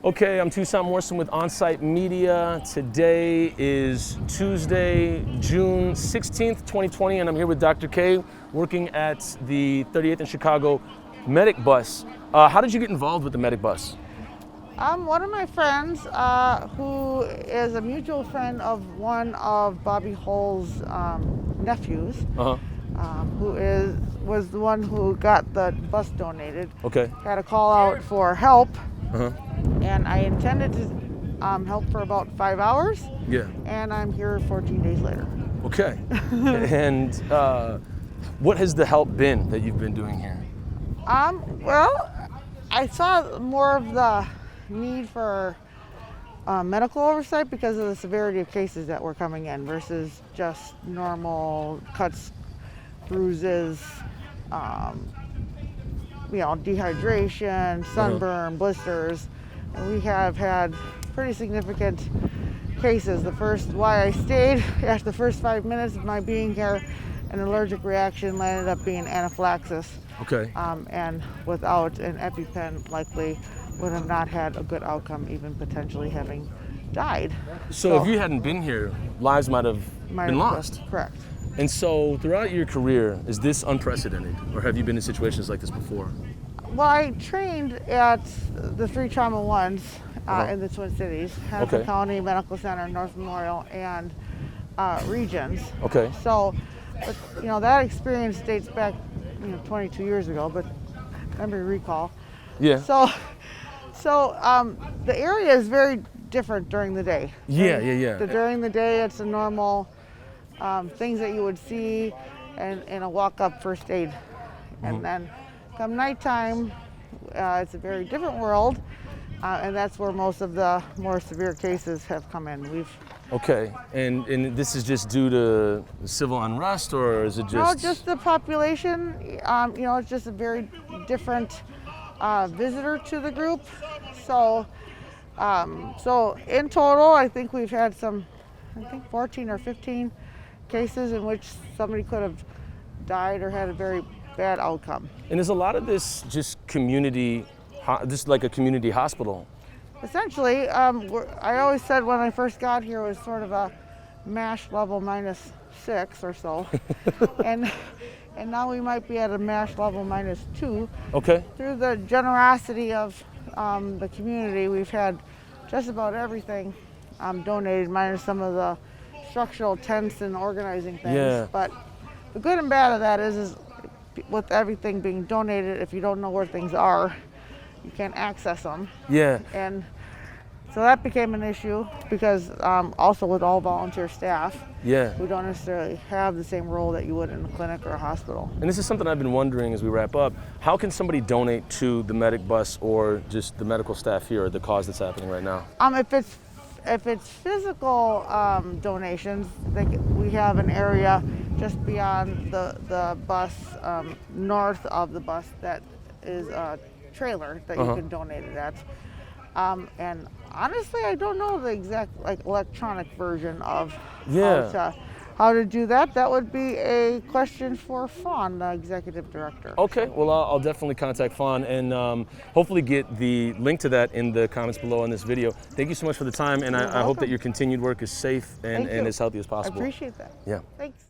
Okay, I'm Tucson Morrison with On-Site Media. Today is Tuesday, June 16th, 2020, and I'm here with Dr. K, working at the 38th and Chicago medic bus. How did you get involved with the medic bus? One of my friends, who is a mutual friend of one of Bobby Hull's nephews, who was the one who got the bus donated. Okay. Had a call out for help, and I intended to help for about 5 hours. Yeah. And I'm here 14 days later. Okay. And what has the help been that you've been doing here? Well, I saw more of the need for medical oversight because of the severity of cases that were coming in versus just normal cuts, bruises, dehydration, sunburn, blisters. And we have had pretty significant cases. Why I stayed after the first 5 minutes of my being here, an allergic reaction ended up being anaphylaxis. Okay. And without an EpiPen, likely would have not had a good outcome, even potentially having died. So if you hadn't been here, lives might have been lost. Correct. And so throughout your career, is this unprecedented, or have you been in situations like this before? Well, I trained at the 3 Trauma 1s in the Twin Cities, Hennepin County Medical Center, North Memorial, and Regions. Okay. So, that experience dates back, 22 years ago, but memory recall. Yeah. So the area is very different during the day. Yeah. During the day, it's a normal things that you would see in a walk-up first aid. And then come nighttime, it's a very different world, and that's where most of the more severe cases have come in. Okay, and this is just due to civil unrest, or is it just? No, just the population. It's just a very different visitor to the group. So in total, I think we've had 14 or 15 cases in which somebody could have died or had a very bad outcome. And is a lot of this just just like a community hospital? Essentially, I always said when I first got here it was sort of a MASH level -6 or so, and now we might be at a MASH level -2. Okay. Through the generosity of the community, we've had just about everything donated, minus some of the structural tents and organizing things. Yeah. But the good and bad of that is with everything being donated, if you don't know where things are, you can't access them. Yeah. And so that became an issue because also with all volunteer staff, we don't necessarily have the same role that you would in a clinic or a hospital. And this is something I've been wondering as we wrap up. How can somebody donate to the medic bus or just the medical staff here at the cause that's happening right now? If it's physical donations, we have an area just beyond the bus, north of the bus, that is a trailer that you can donate it at. And honestly, I don't know the exact electronic version of how to do that. That would be a question for Fawn, the executive director. Okay, well, I'll definitely contact Fawn and hopefully get the link to that in the comments below on this video. Thank you so much for the time, and I hope that your continued work is safe and as healthy as possible. I appreciate that. Yeah. Thanks.